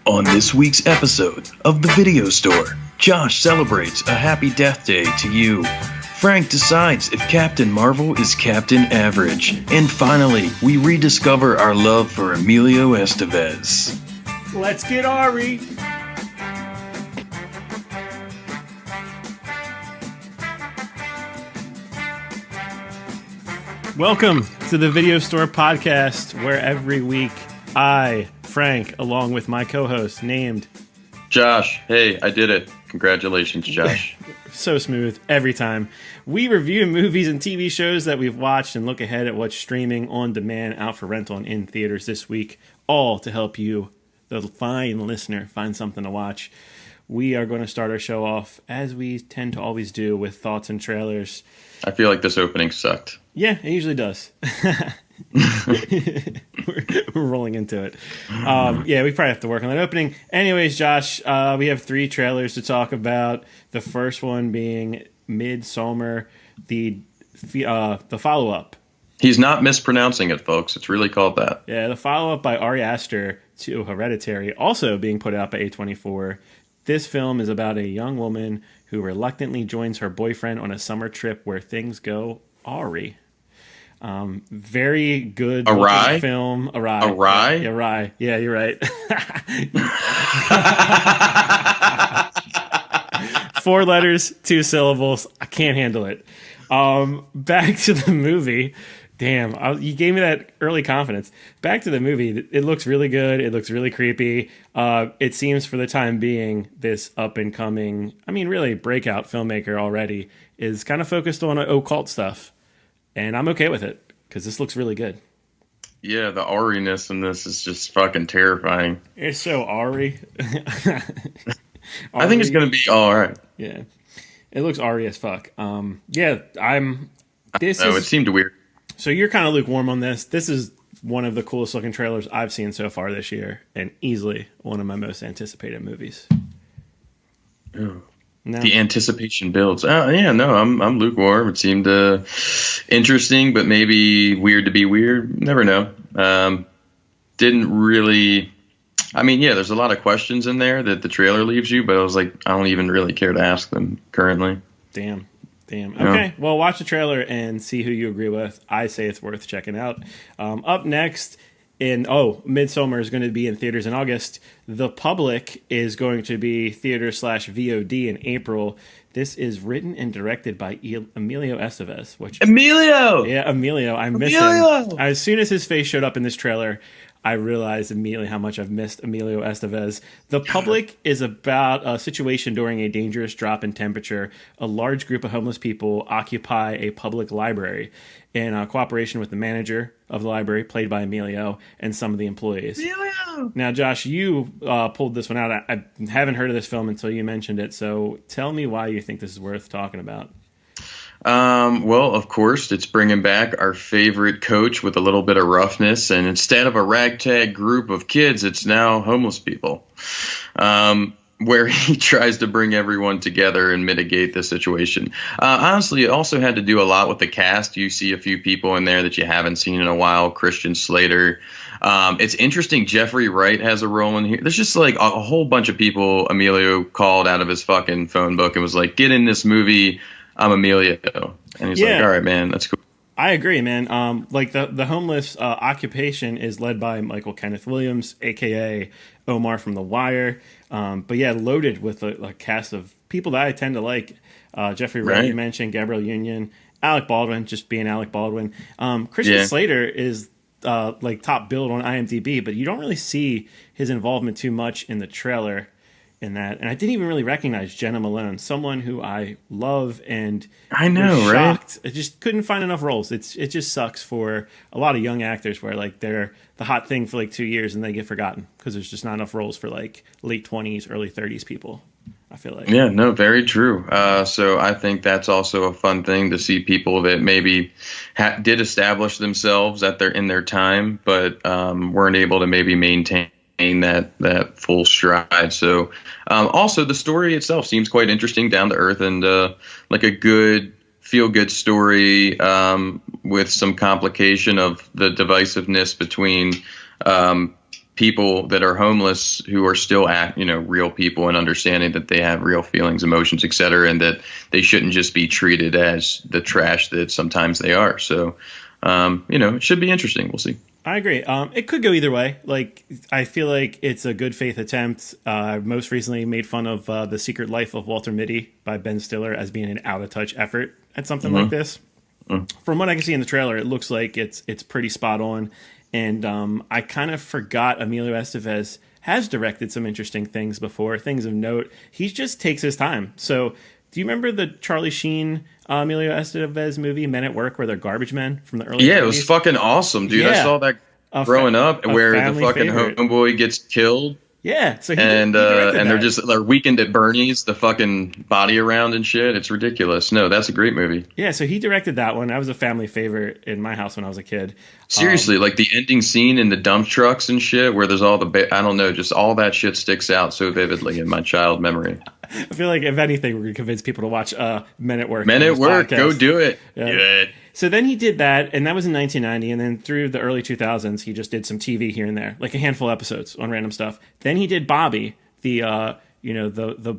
On this week's episode of The Video Store, Josh celebrates a happy death day to you. Frank decides if Captain Marvel is Captain Average. And finally, we rediscover our love for Emilio Estevez. Let's get Ari! Welcome to the Video Store Podcast, where every week I, Frank, along with my co-host named Josh. Hey, I did it. Congratulations, Josh. So smooth every time. We review movies and TV shows that we've watched and look ahead at what's streaming on demand, out for rental, and in theaters this week, all to help you, the fine listener, find something to watch. We are going to start our show off, as we tend to always do, with thoughts and trailers. I feel like this opening sucked. Yeah, it usually does. we're rolling into it. Yeah, we probably have to work on that opening. Anyways, Josh, we have 3 trailers to talk about. The first one being Midsommar, the follow-up. He's not mispronouncing it, folks. It's really called that. Yeah, the follow-up by Ari Aster to Hereditary, also being put out by A24. This film is about a young woman who reluctantly joins her boyfriend on a summer trip where things go awry. Very good awry film. Awry? Yeah, awry. Yeah, you're right. 4 letters, 2 syllables. I can't handle it. Back to the movie. Damn, you gave me that early confidence. Back to the movie. It looks really good. It looks really creepy. It seems for the time being, this up-and-coming, really breakout filmmaker already is kind of focused on occult stuff. And I'm okay with it, because this looks really good. Yeah, the Ari-ness in this is just fucking terrifying. It's so Ari. I think it's going to be all right. Yeah. It looks Ari as fuck. It seemed weird. So you're kind of lukewarm on this. This is one of the coolest looking trailers I've seen so far this year, and easily one of my most anticipated movies. Oh. No. The anticipation builds. I'm lukewarm. It seemed interesting, but maybe weird to be weird. Never know. Didn't really. There's a lot of questions in there that the trailer leaves you, but I was like, I don't even really care to ask them currently. Damn. Okay, well, watch the trailer and see who you agree with. I say it's worth checking out. Up next, Midsommar is going to be in theaters in August. The Public is going to be theater/VOD in April. This is written and directed by Emilio Estevez. Emilio! Yeah, Emilio. I miss him. As soon as his face showed up in this trailer, I realized immediately how much I've missed Emilio Estevez. The Public is about a situation during a dangerous drop in temperature. A large group of homeless people occupy a public library in cooperation with the manager of the library, played by Emilio, and some of the employees. Emilio! Now, Josh, you pulled this one out. I haven't heard of this film until you mentioned it, so tell me why you think this is worth talking about. Well, of course, it's bringing back our favorite coach with a little bit of roughness, and instead of a ragtag group of kids, it's now homeless people, where he tries to bring everyone together and mitigate the situation. Honestly, it also had to do a lot with the cast. You see a few people in there that you haven't seen in a while. Christian Slater. It's interesting. Jeffrey Wright has a role in here. There's just like a whole bunch of people Emilio called out of his fucking phone book and was like, get in this movie. I'm Emilio. And he's like, all right, man, that's cool. I agree, man. The homeless occupation is led by Michael Kenneth Williams, a.k.a. Omar from The Wire. But yeah, loaded with a cast of people that I tend to like. Jeffrey Wright, you mentioned, Gabrielle Union, Alec Baldwin, just being Alec Baldwin. Christian Slater is top billed on IMDb, but you don't really see his involvement too much in the trailer. In that, and I didn't even really recognize Jenna Malone, someone who I love, and I know, right? I just couldn't find enough roles. It just sucks for a lot of young actors where they're the hot thing for 2 years and they get forgotten because there's just not enough roles for late 20s, early 30s people. I feel like. Yeah, no, very true. So I think that's also a fun thing to see people that maybe did establish themselves in their time, but weren't able to maybe maintain that full stride. So also the story itself seems quite interesting, down to earth, and like a good feel-good story with some complication of the divisiveness between people that are homeless who are still real people, and understanding that they have real feelings, emotions, etc., and that they shouldn't just be treated as the trash that sometimes they are. So, it should be interesting. We'll see. I agree. It could go either way. Like, I feel like it's a good faith attempt. Most recently made fun of The Secret Life of Walter Mitty by Ben Stiller as being an out of touch effort at something like this. From what I can see in the trailer, it looks like it's pretty spot on. And I kind of forgot Emilio Estevez has directed some interesting things before, things of note. He just takes his time. So do you remember the Charlie Sheen Emilio Estevez movie, Men at Work, where they're garbage men from the early 90s? It was fucking awesome, dude. Yeah. I saw that growing up, where the fucking homeboy gets killed. Yeah, so they're Weekend at Bernie's, the fucking body around and shit. It's ridiculous. No, that's a great movie. Yeah, so he directed that one. That was a family favorite in my house when I was a kid. Seriously, like the ending scene in the dump trucks and shit, where there's all I don't know, just all that shit sticks out so vividly in my child memory. I feel like, if anything, we're going to convince people to watch Men at Work. Men at Work, go do it. Yeah. Good. So then he did that, and that was in 1990, and then through the early 2000s, he just did some TV here and there, like a handful of episodes on random stuff. Then he did Bobby, the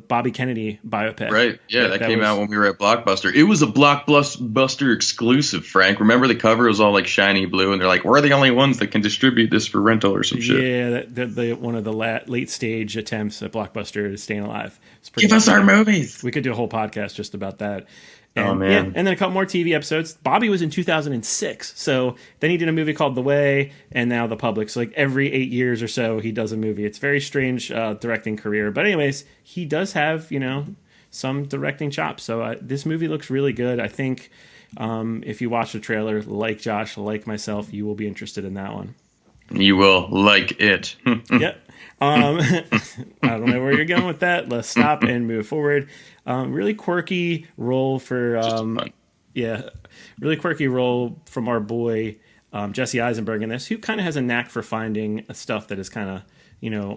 Bobby Kennedy biopic. Right, yeah, that came out when we were at Blockbuster. It was a Blockbuster exclusive, Frank. Remember the cover was all like shiny blue, and they're like, we're the only ones that can distribute this for rental or some shit. Yeah, one of the late stage attempts at Blockbuster is staying alive. Give us our movies. We could do a whole podcast just about that. And, oh, man. Yeah, and then a couple more TV episodes. Bobby was in 2006. So then he did a movie called The Way, and now The Public. So like every 8 years or so, he does a movie. It's a very strange directing career. But anyways, he does have, some directing chops. So this movie looks really good. I think if you watch the trailer, like Josh, like myself, you will be interested in that one. You will like it. Yep. I don't know where you're going with that. Let's stop and move forward. Really quirky role for really quirky role from our boy Jesse Eisenberg in this, who kind of has a knack for finding stuff that is kind of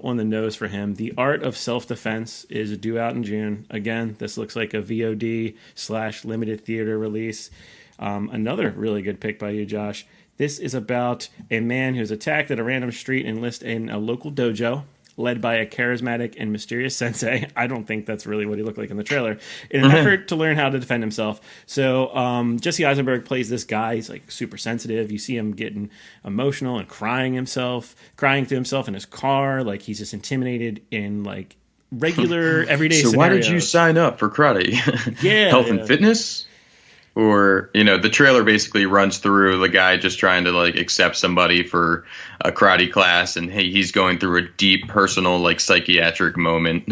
on the nose for him. The Art of Self-Defense is due out in June. Again, this looks like a VOD/limited theater release. Another really good pick by you, Josh. This is about a man who's attacked at a random street and enlisted in a local dojo, led by a charismatic and mysterious sensei. I don't think that's really what he looked like in the trailer. In an effort to learn how to defend himself. So Jesse Eisenberg plays this guy. He's like super sensitive. You see him getting emotional and crying to himself in his car. Like he's just intimidated in like regular everyday So scenarios. why did you sign up for karate? Health and fitness? Or, the trailer basically runs through the guy just trying to like accept somebody for a karate class, and hey, he's going through a deep personal like psychiatric moment.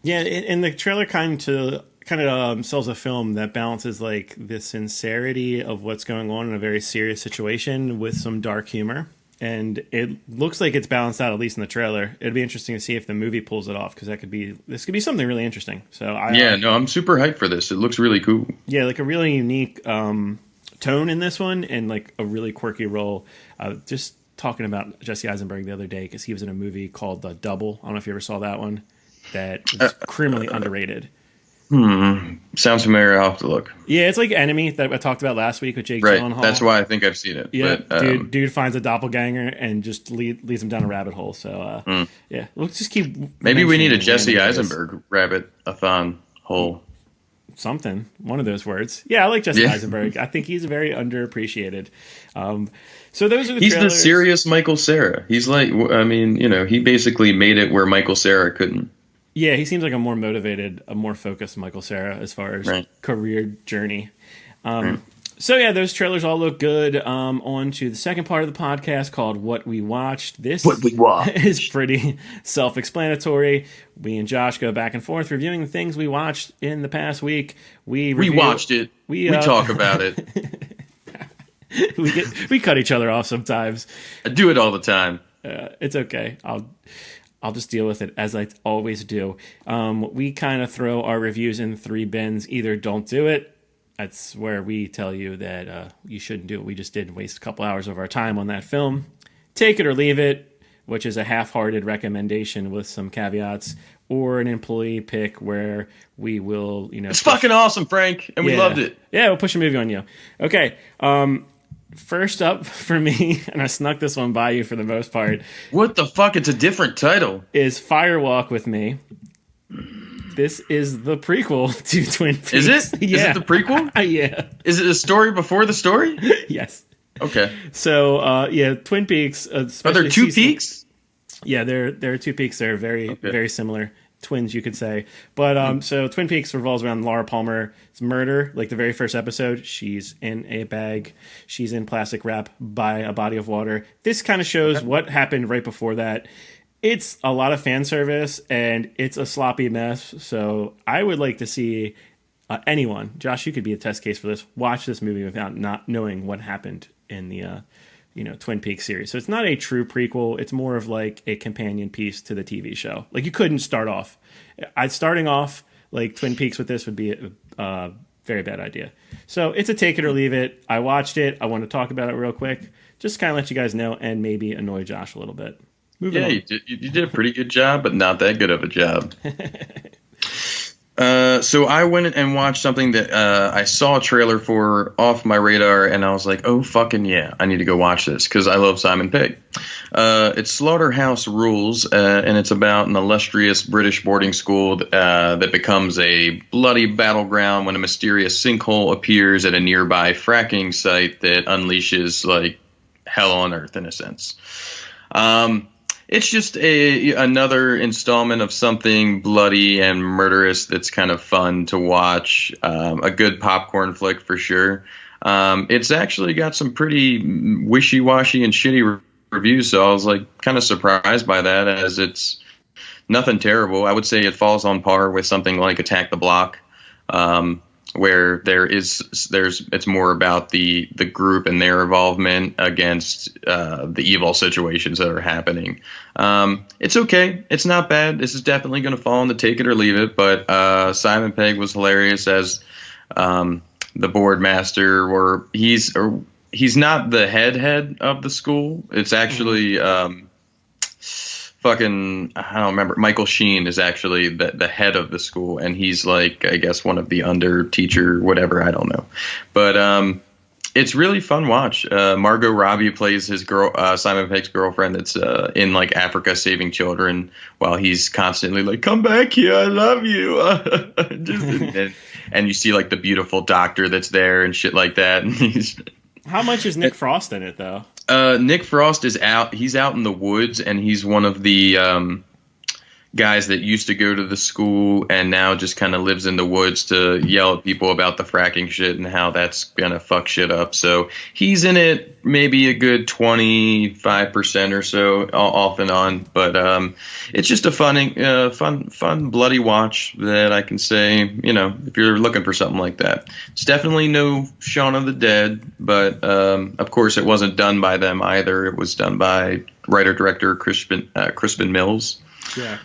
Yeah, and the trailer kind of sells a film that balances like the sincerity of what's going on in a very serious situation with some dark humor. And it looks like it's balanced out, at least in the trailer. It'd be interesting to see if the movie pulls it off, because this could be something really interesting. So I'm super hyped for this. It looks really cool. Yeah, like a really unique tone in this one, and like a really quirky role. Just talking about Jesse Eisenberg the other day, because he was in a movie called The Double. I don't know if you ever saw that one. That is criminally underrated. Sounds familiar. I'll have to look. Yeah, it's like Enemy that I talked about last week with Jake Gyllenhaal. That's why I think I've seen it. Yeah, but, dude finds a doppelganger and just leads him down a rabbit hole. So yeah, we'll just keep. Maybe we need a Jesse Eisenberg rabbit-a-thon hole. Something, one of those words. Yeah, I like Jesse Eisenberg. I think he's very underappreciated. So those are the He's trailers. the serious Michael Cera. He's like, he basically made it where Michael Cera couldn't. Yeah, he seems like a more motivated, a more focused Michael Cera as far as career journey. So yeah, those trailers all look good. On to the second part of the podcast called What We Watched. This is pretty self-explanatory. We and Josh go back and forth reviewing the things we watched in the past week. We watched it. We talk about it. we cut each other off sometimes. I do it all the time. It's okay. I'll just deal with it as I always do. We kind of throw our reviews in three bins. Either don't do it. That's where we tell you that you shouldn't do it. We just did waste a couple hours of our time on that film. Take it or leave it, which is a half-hearted recommendation with some caveats, or an employee pick where we will, It's fucking awesome, Frank, and we loved it. Yeah, we'll push a movie on you. Okay. First up for me, and I snuck this one by you for the most part, What the fuck? It's a different title. is Firewalk with Me. This is the prequel to Twin Peaks. Is it? Yeah. Is it the prequel? Yeah. Is it a story before the story? Yes. Okay. So, Twin Peaks. Are there two peaks? Yeah, there are two peaks. They're very similar. Twins, you could say. But so Twin Peaks revolves around Laura Palmer's murder. Like the very first episode, she's in a bag. She's in plastic wrap by a body of water. This kind of shows what happened right before that. It's a lot of fan service, and it's a sloppy mess. So I would like to see anyone, Josh, you could be a test case for this, watch this movie without not knowing what happened in the Twin Peaks series. So it's not a true prequel. It's more of like a companion piece to the TV show. Like you couldn't start off. Starting off like Twin Peaks with this would be a very bad idea. So it's a take it or leave it. I watched it. I want to talk about it real quick. Just kind of let you guys know and maybe annoy Josh a little bit. Moving on. You did a pretty good job, but not that good of a job. So I went and watched something that I saw a trailer for off my radar, and I was like, oh, fucking yeah, I need to go watch this because I love Simon Pegg. It's Slaughterhouse Rulez, and it's about an illustrious British boarding school that becomes a bloody battleground when a mysterious sinkhole appears at a nearby fracking site that unleashes, like, hell on earth, in a sense. It's just another installment of something bloody and murderous that's kind of fun to watch. A good popcorn flick for sure. It's actually got some pretty wishy-washy and shitty reviews, so I was like kind of surprised by that, as it's nothing terrible. I would say it falls on par with something like Attack the Block, where it's more about the group and their involvement against the evil situations that are happening. It's okay. It's not bad. This is definitely going to fall into take it or leave it, but Simon Pegg was hilarious as the board master, or he's not the head of the school. It's actually fucking, I don't remember. Michael Sheen is actually the head of the school, and he's like, I guess, one of the under teacher, whatever, I don't know. But it's really fun watch. Margot Robbie plays his Simon Pegg's girlfriend that's in like Africa saving children, while he's constantly like, come back here, I love you. And you see like the beautiful doctor that's there and shit like that. And how much is Nick Frost in it though? Nick Frost is out. He's out in the woods, and he's one of the guys that used to go to the school and now just kind of lives in the woods to yell at people about the fracking shit and how that's gonna fuck shit up. So he's in it maybe a good 25% or so, off and on. But it's just a fun bloody watch that I can say, if you're looking for something like that. It's definitely no Shaun of the Dead, but of course it wasn't done by them either. It was done by writer-director Crispin Mills. Yeah.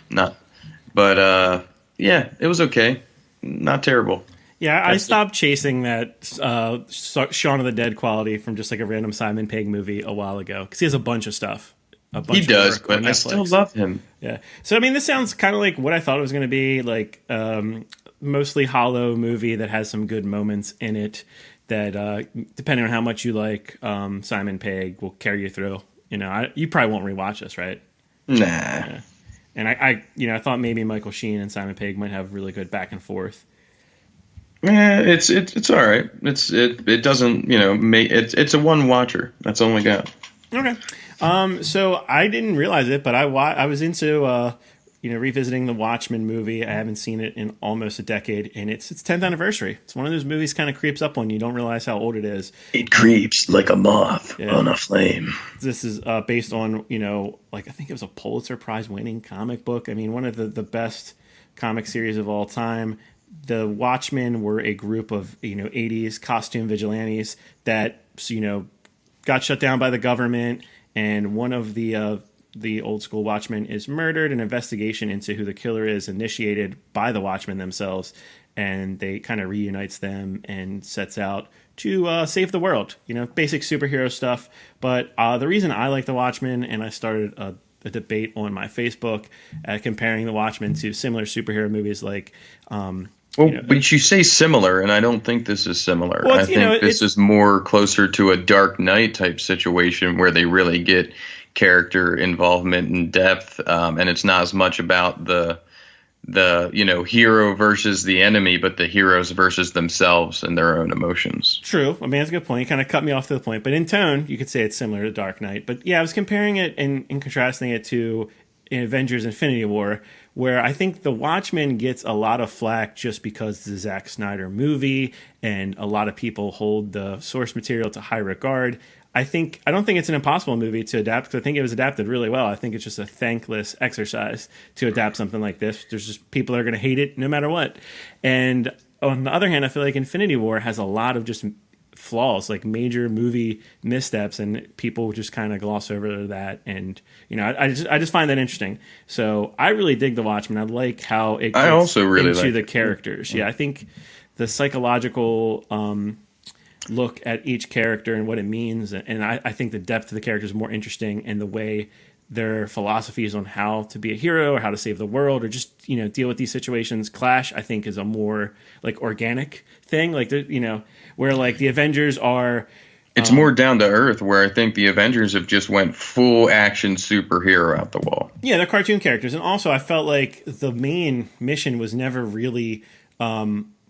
It was okay. Not terrible. Yeah, I stopped chasing that Shaun of the Dead quality from just like a random Simon Pegg movie a while ago, because he has a bunch of stuff. He does, but I still love him. Yeah. So, I mean, this sounds kind of like what I thought it was going to be, like mostly hollow movie that has some good moments in it that, depending on how much you like Simon Pegg, will carry you through. You probably won't rewatch this, right? Nah. Yeah. And I thought maybe Michael Sheen and Simon Pegg might have really good back and forth. Yeah, it's all right. It doesn't, it's a one watcher. That's all I got. Okay. So I didn't realize it, but I was into revisiting the Watchmen movie. I haven't seen it in almost a decade, and it's 10th anniversary. It's one of those movies kind of creeps up on you. You don't realize how old it is. It creeps like a moth on a flame. This is based on, I think it was a Pulitzer Prize winning comic book. I mean, one of the best comic series of all time. The Watchmen were a group of, 80s costume vigilantes that, got shut down by the government, and one of the old school Watchmen is murdered. An investigation into who the killer is initiated by the Watchmen themselves, and they kind of reunites them and sets out to save the world. Basic superhero stuff. But the reason I like the Watchmen, and I started a debate on my Facebook comparing the Watchmen to similar superhero movies like Well, but you say similar, and I don't think this is similar. Well, I think this is more closer to a Dark Knight type situation where they really get character involvement and depth, and it's not as much about the hero versus the enemy, but the heroes versus themselves and their own emotions. True. I mean, that's a good point. You kind of cut me off to the point, but in tone, you could say it's similar to Dark Knight. But yeah, I was comparing it and contrasting it to Avengers: Infinity War, where I think The Watchmen gets a lot of flack just because it's a Zack Snyder movie, and a lot of people hold the source material to high regard. I don't think it's an impossible movie to adapt, because I think it was adapted really well. I think it's just a thankless exercise to adapt something like this. There's just people that are going to hate it no matter what. And on the other hand, I feel like Infinity War has a lot of just flaws, like major movie missteps, and people just kind of gloss over that. And I just find that interesting. So I really dig The Watchmen. I like how it gets into the characters. Yeah, I think the psychological look at each character and what it means, and I think the depth of the characters is more interesting, and the way their philosophies on how to be a hero or how to save the world or just deal with these situations clash, I think is a more like organic thing, like where like the Avengers are, it's more down to earth, where I think the Avengers have just went full action superhero out the wall. Yeah, they're cartoon characters. And also I felt like the main mission was never really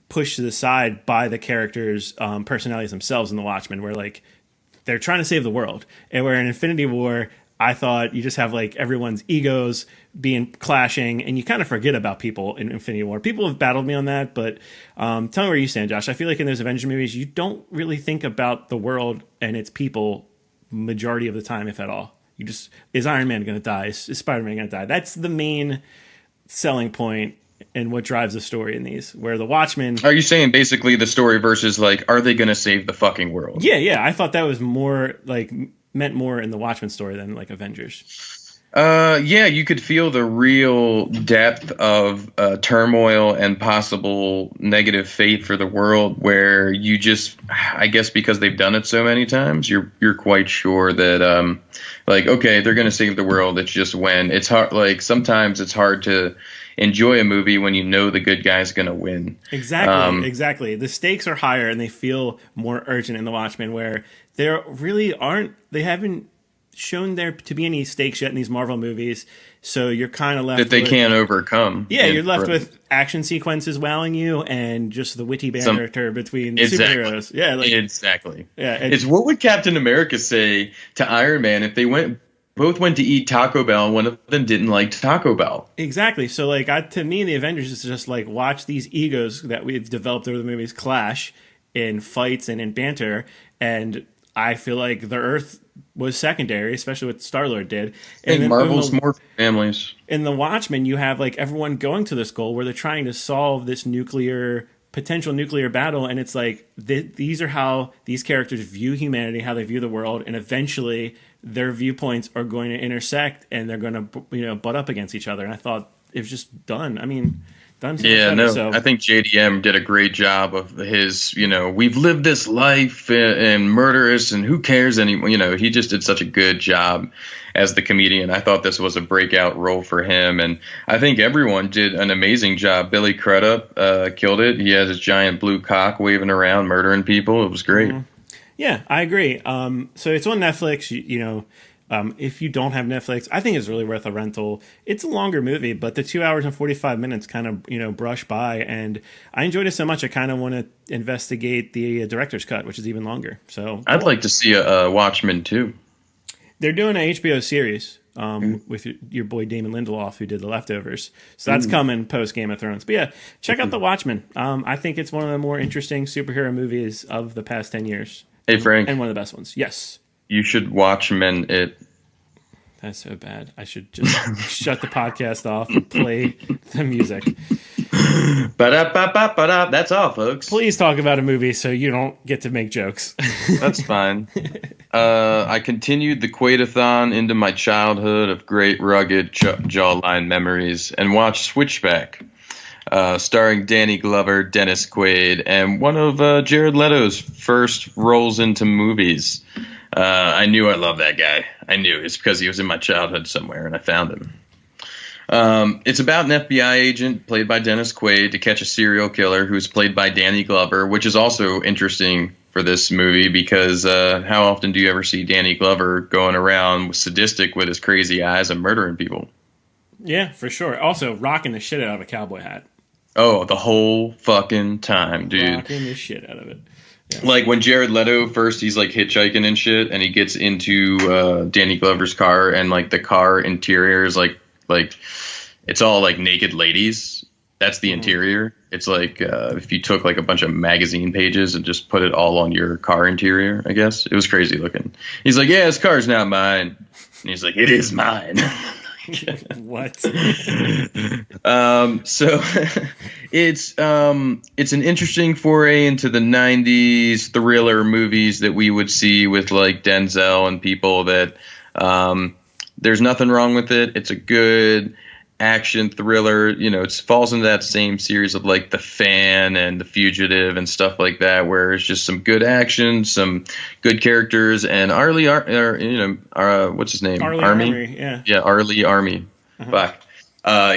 pushed to the side by the characters' personalities themselves in The Watchmen, where like they're trying to save the world. And where in Infinity War, I thought you just have like everyone's egos being clashing, and you kind of forget about people in Infinity War. People have battled me on that, but tell me where you stand, Josh. I feel like in those Avengers movies, you don't really think about the world and its people majority of the time, if at all. You just, is Iron Man going to die? Is Spider-Man going to die? That's the main selling point and what drives the story in these, where the Watchmen... Are you saying basically the story versus like, are they going to save the fucking world? Yeah. I thought that was more like meant more in the Watchmen story than like Avengers. Yeah, you could feel the real depth of turmoil and possible negative fate for the world, where you just, I guess because they've done it so many times, you're quite sure that like, okay, they're going to save the world. It's just when it's hard, like sometimes it's hard to enjoy a movie when you know the good guy's going to win. Exactly. The stakes are higher and they feel more urgent in The Watchmen, where there really aren't, they haven't shown there to be any stakes yet in these Marvel movies. So you're kind of left that they can't overcome. Yeah, you're left with action sequences wowing you and just the witty banter between superheroes. Yeah, like, exactly. Yeah, it's what would Captain America say to Iron Man if they both went to eat Taco Bell and one of them didn't like Taco Bell? Exactly. So like to me, the Avengers is just like watch these egos that we've developed over the movies clash in fights and in banter, and I feel like the Earth was secondary, especially what Star-Lord did. And Marvel's more families. In The Watchmen, you have like everyone going to this goal where they're trying to solve this potential nuclear battle, and it's like these are how these characters view humanity, how they view the world, and eventually their viewpoints are going to intersect, and they're going to butt up against each other. And I thought it was just done. I mean, done. So yeah, better, so. I think JDM did a great job of his. We've lived this life and murderous, and who cares anymore? He just did such a good job as the comedian. I thought this was a breakout role for him, and I think everyone did an amazing job. Billy Crudup killed it. He has his giant blue cock waving around, murdering people. It was great. Mm-hmm. Yeah, I agree. So it's on Netflix. If you don't have Netflix, I think it's really worth a rental. It's a longer movie, but the 2 hours and 45 minutes kind of brush by, and I enjoyed it so much. I kind of want to investigate the director's cut, which is even longer. So I'd like to see a Watchmen too. They're doing an HBO series with your boy Damon Lindelof, who did The Leftovers. So that's coming post Game of Thrones. But yeah, check out The Watchmen. I think it's one of the more interesting superhero movies of the past 10 years. Hey, Frank. And one of the best ones. Yes. You should Watchmen it. That's so bad. I should just shut the podcast off and play the music. Ba-da-ba-ba-ba-da. That's all, folks. Please talk about a movie so you don't get to make jokes. That's fine. I continued the Quaid-a-thon into my childhood of great, rugged jawline memories and watched Switchback, starring Danny Glover, Dennis Quaid, and one of Jared Leto's first roles into movies. I knew I loved that guy. I knew it's because he was in my childhood somewhere, and I found him. It's about an FBI agent played by Dennis Quaid to catch a serial killer who's played by Danny Glover, which is also interesting for this movie because how often do you ever see Danny Glover going around sadistic with his crazy eyes and murdering people? Yeah, for sure. Also, rocking the shit out of a cowboy hat. Oh, the whole fucking time, dude. Rocking the shit out of it. Yeah. Like when Jared Leto first, he's like hitchhiking and shit, and he gets into Danny Glover's car, and like the car interior is like it's all like naked ladies. That's the interior. It's like if you took like a bunch of magazine pages and just put it all on your car interior. I guess it was crazy looking. He's like, "Yeah, this car's not mine," and he's like, "It is mine." What? So it's an interesting foray into the 90s thriller movies that we would see with like Denzel and people that there's nothing wrong with it. It's a good action thriller. You know, it falls into that same series of like The Fan and The Fugitive and stuff like that, where it's just some good action, some good characters, and what's his name? Army. Yeah, Arlie Army. Fuck.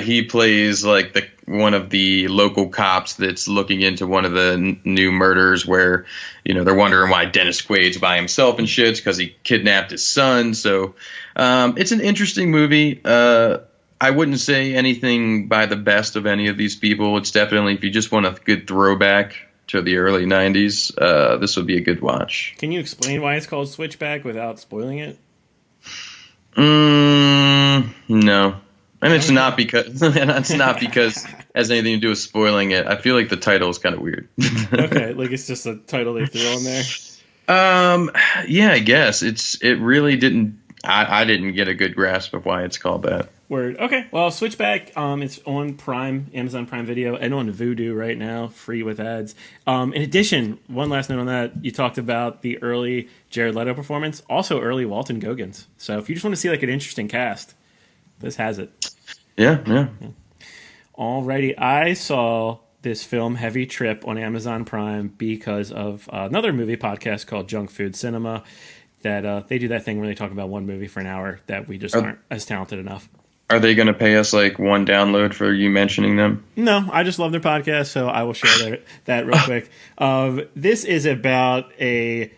He plays like one of the local cops that's looking into one of the new murders where, you know, they're wondering why Dennis Quaid's by himself and shit because he kidnapped his son. So it's an interesting movie. I wouldn't say anything by the best of any of these people. It's definitely, if you just want a good throwback to the early 90s, this would be a good watch. Can you explain why it's called Switchback without spoiling it? No. And it's not because it has anything to do with spoiling it. I feel like the title is kind of weird. Okay, like it's just a title they threw on there. Yeah, I guess it really didn't. I didn't get a good grasp of why it's called that. Word. Okay. Well, Switchback. It's on Prime, Amazon Prime Video, and on Vudu right now, free with ads. In addition, one last note on that: you talked about the early Jared Leto performance, also early Walton Goggins. So if you just want to see like an interesting cast, this has it. Yeah. Alrighty, I saw this film Heavy Trip on Amazon Prime because of another movie podcast called Junk Food Cinema. That they do that thing where they talk about one movie for an hour that we just aren't as talented enough. Are they going to pay us like one download for you mentioning them? No, I just love their podcast, so I will share that real quick. This is about a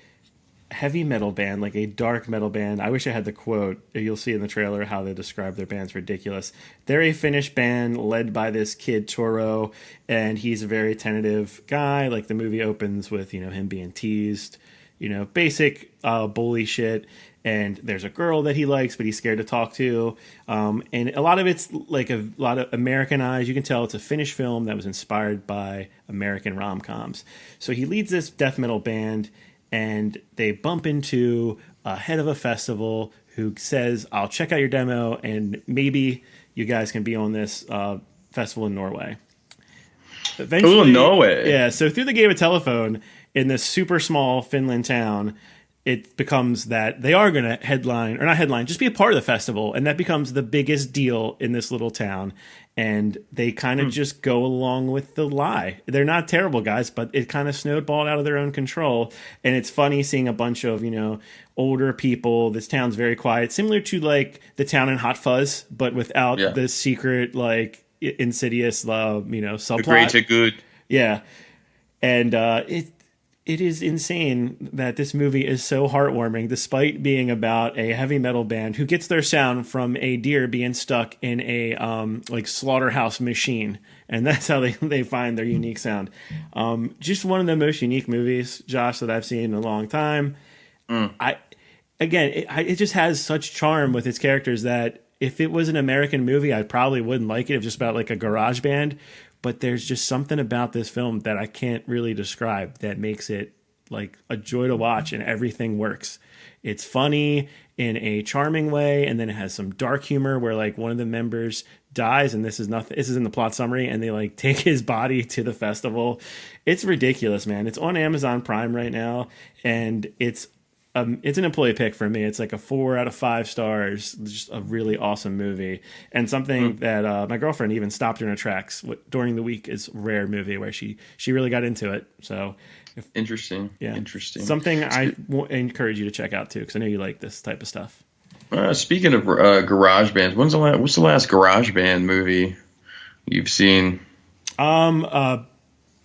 heavy metal band, like a dark metal band. I wish I had the quote. You'll see in the trailer how they describe their band's ridiculous. They're a Finnish band led by this kid Toro, and he's a very tentative guy. Like the movie opens with, you know, him being teased, you know, basic bully shit. And there's a girl that he likes, but he's scared to talk to. And a lot of it's like a lot of Americanized. You can tell it's a Finnish film that was inspired by American rom-coms. So he leads this death metal band, and they bump into a head of a festival who says, "I'll check out your demo, and maybe you guys can be on this festival in Norway." Eventually, Ooh, Norway. Yeah, so through the game of telephone in this super small Finland town, it becomes that they are going to headline, or not headline, just be a part of the festival. And that becomes the biggest deal in this little town. And they kind of just go along with the lie. They're not terrible guys, but it kind of snowballed out of their own control. And it's funny seeing a bunch of, you know, older people. This town's very quiet, similar to like the town in Hot Fuzz, but without the secret, like insidious, subplot. The greater good. Yeah. And it is insane that this movie is so heartwarming, despite being about a heavy metal band who gets their sound from a deer being stuck in a slaughterhouse machine, and that's how they find their unique sound. Just one of the most unique movies, Josh, that I've seen in a long time. It just has such charm with its characters that if it was an American movie, I probably wouldn't like it. It's just about like a garage band. But there's just something about this film that I can't really describe that makes it like a joy to watch, and everything works. It's funny in a charming way, and then it has some dark humor where like one of the members dies, and this is in the plot summary, and they like take his body to the festival. It's ridiculous, man. It's on Amazon Prime right now, and it's an employee pick for me. It's like a 4 out of 5 stars. Just a really awesome movie, and something that my girlfriend even stopped her in her tracks during the week. Is a rare movie where she really got into it. So interesting. Yeah, interesting. Something I encourage you to check out too, because I know you like this type of stuff. Speaking of garage bands, what's the last garage band movie you've seen? Um, uh,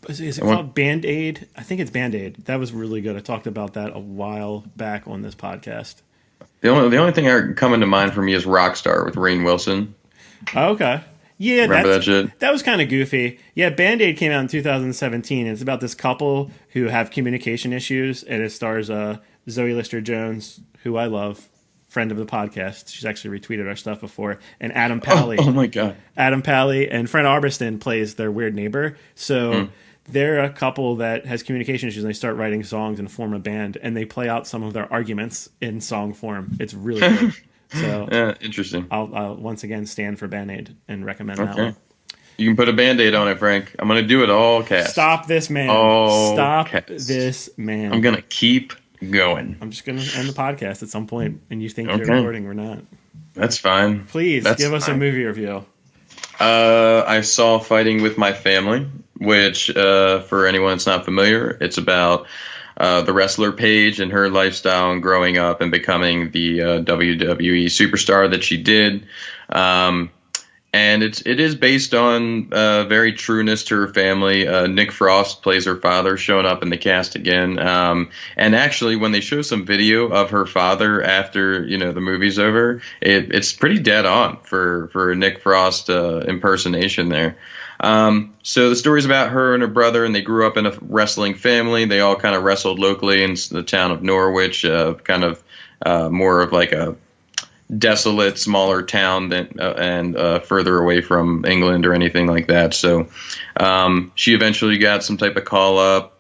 is it called Band Aid? I think it's Band Aid. That was really good. I talked about that a while back on this podcast. The only thing coming to mind for me is Rockstar with Rainn Wilson. Oh, okay. Yeah, Remember that shit? that was kind of goofy. Yeah, Band Aid came out in 2017. And it's about this couple who have communication issues, and it stars Zoe Lister-Jones, who I love, friend of the podcast. She's actually retweeted our stuff before, and Adam Pally. Oh my god. Adam Pally and Fred Arbiston plays their weird neighbor. So they're a couple that has communication issues, and they start writing songs and form a band, and they play out some of their arguments in song form. It's really good. So Yeah, interesting. I'll once again stand for Band-Aid and recommend that one. You can put a Band-Aid on it, Frank. I'm going to do it all cast. Stop this man. All Stop cast. this man. I'm going to keep going. I'm just going to end the podcast at some point, and you think you're recording or not. That's fine. Please, give us a movie review. I saw Fighting with My Family, which, for anyone that's not familiar, it's about the wrestler Paige and her lifestyle and growing up and becoming the WWE superstar that she did. And it is based on very trueness to her family. Nick Frost plays her father, showing up in the cast again. And actually, when they show some video of her father after the movie's over, it's pretty dead on for a Nick Frost impersonation there. So the story's about her and her brother, and they grew up in a wrestling family. They all kind of wrestled locally in the town of Norwich, kind of more of like a desolate, smaller town and further away from England or anything like that. So she eventually got some type of call up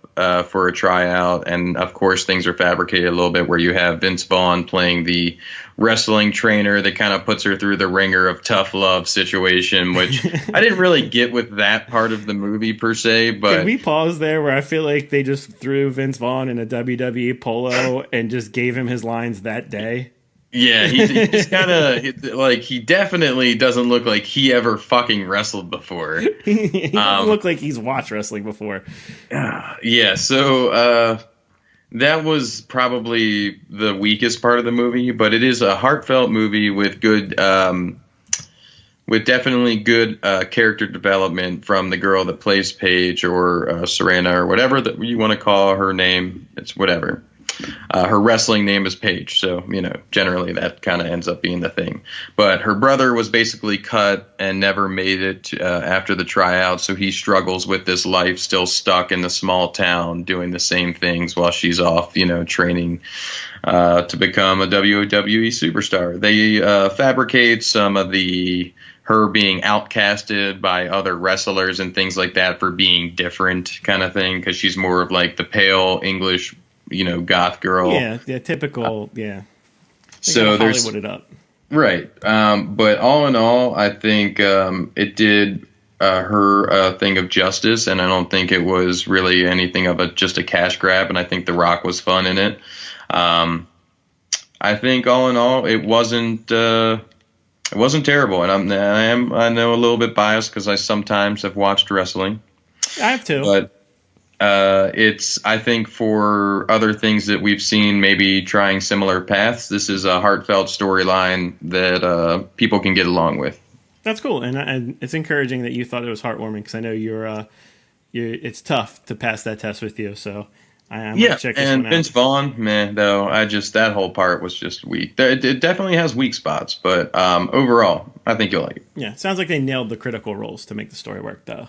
for a tryout, and of course things are fabricated a little bit, where you have Vince Vaughn playing the wrestling trainer that kind of puts her through the ringer of tough love situation, which I didn't really get with that part of the movie per se. But can we pause there, where I feel like they just threw Vince Vaughn in a WWE polo and just gave him his lines that day? Yeah, he's kind of like, he definitely doesn't look like he ever fucking wrestled before. He doesn't look like he's watched wrestling before. Yeah, so that was probably the weakest part of the movie, but it is a heartfelt movie with definitely good character development from the girl that plays Paige, or Serena, or whatever that you want to call her name. It's whatever. Her wrestling name is Paige, so generally that kind of ends up being the thing. But her brother was basically cut and never made it after the tryout, so he struggles with this life, still stuck in the small town, doing the same things while she's off, training to become a WWE superstar. They fabricate some of her being outcasted by other wrestlers and things like that for being different kind of thing, because she's more of like the pale English goth girl. Yeah, typical, yeah. So there's Hollywood it up. Right. But all in all, I think it did her thing of justice, and I don't think it was really anything of just a cash grab, and I think The Rock was fun in it. I think all in all, it wasn't terrible, and I know a little bit biased because I sometimes have watched wrestling. I have too. But I think for other things that we've seen maybe trying similar paths, this is a heartfelt storyline that people can get along with. That's cool, and it's encouraging that you thought it was heartwarming, because I know it's tough to pass that test with you. So I'm gonna check this one out. Vince Vaughn, though, that whole part was just weak. It definitely has weak spots, but overall, I think you'll like it. Yeah, it sounds like they nailed the critical roles to make the story work, though.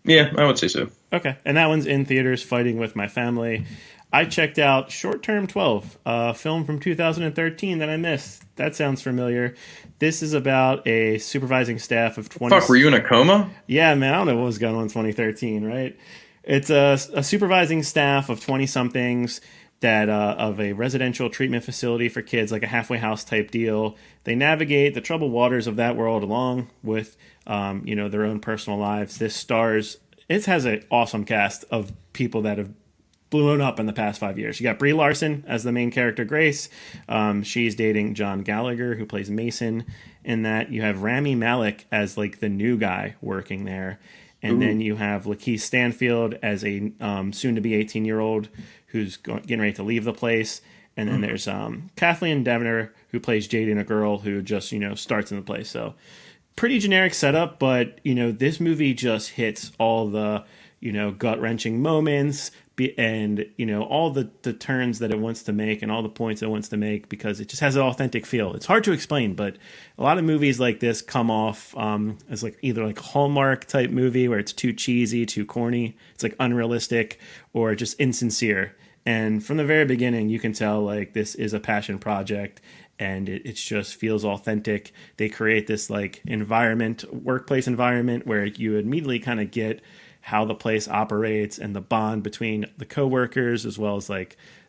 Yeah, I would say so. Okay, and that one's in theaters, Fighting with My Family. I checked out Short Term 12, a film from 2013 that I missed. That sounds familiar. This is about a supervising staff of 20... Fuck, were you in a coma? Yeah, man, I don't know what was going on in 2013, right? It's a supervising staff of 20-somethings that of a residential treatment facility for kids, like a halfway house type deal. They navigate the troubled waters of that world along with their own personal lives. It has an awesome cast of people that have blown up in the past 5 years. You got Brie Larson as the main character, Grace. She's dating John Gallagher, who plays Mason in that. You have Rami Malek as like the new guy working there. And then you have Lakeith Stanfield as a soon-to-be 18-year-old who's getting ready to leave the place. And then there's Kathleen Demeter, who plays Jaden, a girl who just, starts in the place. So pretty generic setup, but, this movie just hits all the, gut-wrenching moments and, all the turns that it wants to make and all the points it wants to make, because it just has an authentic feel. It's hard to explain, but a lot of movies like this come off as either a Hallmark type movie where it's too cheesy, too corny, it's unrealistic, or just insincere. And from the very beginning, you can tell this is a passion project, and it just feels authentic. They create this workplace environment where you immediately kind of get how the place operates and the bond between the coworkers, as well as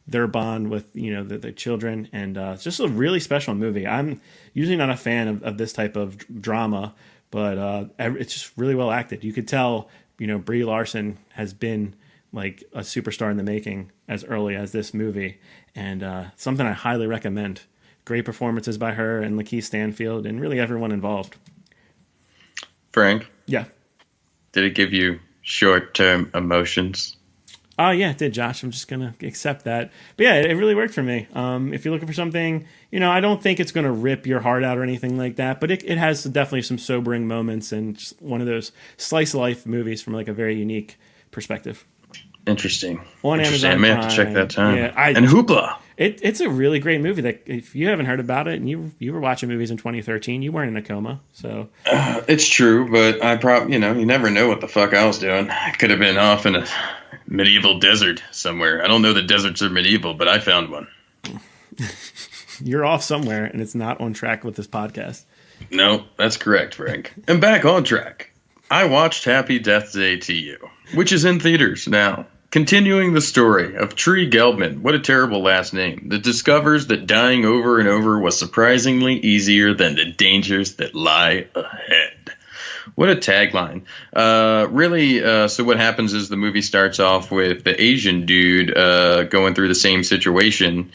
their bond with the children. And it's just a really special movie. I'm usually not a fan of this type of drama, but it's just really well acted. You could tell Brie Larson has been a superstar in the making as early as this movie, and something I highly recommend. Great performances by her and Lakeith Stanfield and really everyone involved. Frank? Yeah. Did it give you short-term emotions? Oh, yeah, it did, Josh. I'm just going to accept that. But yeah, it really worked for me. If you're looking for something, I don't think it's going to rip your heart out or anything like that, but it has definitely some sobering moments and just one of those slice-of-life movies from a very unique perspective. Interesting. On Amazon I may have to check that time. Yeah, and Hoopla. It's a really great movie. That if you haven't heard about it and you were watching movies in 2013, you weren't in a coma. So it's true, but I probably you never know what the fuck I was doing. I could have been off in a medieval desert somewhere. I don't know that deserts are medieval, but I found one. You're off somewhere, and it's not on track with this podcast. No, that's correct, Frank. And back on track. I watched Happy Death Day to You, which is in theaters now. Continuing the story of Tree Gelbman, what a terrible last name, that discovers that dying over and over was surprisingly easier than the dangers that lie ahead. What a tagline. So what happens is the movie starts off with the Asian dude going through the same situation.